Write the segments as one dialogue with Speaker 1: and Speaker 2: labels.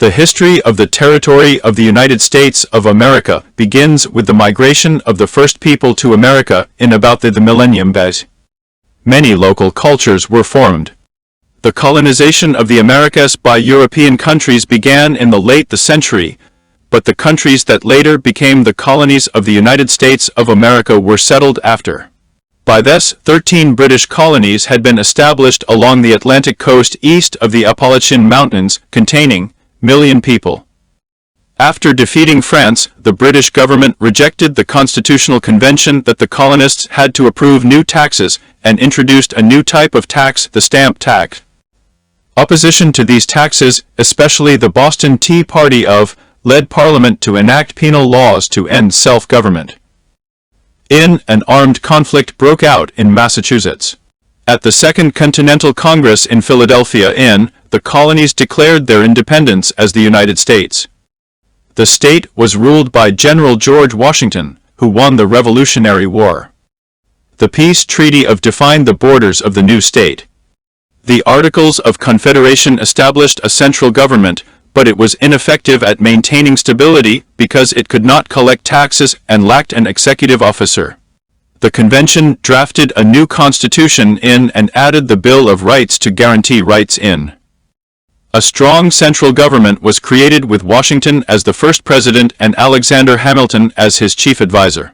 Speaker 1: The history of the territory of the United States of America begins with the migration of the first people to America in about the millennium BC. Many local cultures were formed. The colonization of the Americas by European countries began in the late century, but the countries that later became the colonies of the United States of America were settled after. By this, 13 British colonies had been established along the Atlantic coast east of the Appalachian Mountains, containing million people. After defeating France, the British government rejected the Constitutional Convention that the colonists had to approve new taxes and introduced a new type of tax, the stamp tax. Opposition to these taxes, especially the Boston Tea Party led Parliament to enact penal laws to end self-government. An armed conflict broke out in Massachusetts. At the Second Continental Congress in Philadelphia, the colonies declared their independence as the United States. The state was ruled by General George Washington, who won the Revolutionary War. The peace treaty defined the borders of the new state. The Articles of Confederation established a central government, but it was ineffective at maintaining stability because it could not collect taxes and lacked an executive officer. The convention drafted a new constitution and added the Bill of Rights to guarantee rights A strong central government was created with Washington as the first president and Alexander Hamilton as his chief advisor.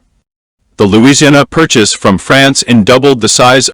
Speaker 1: The Louisiana Purchase from France doubled the size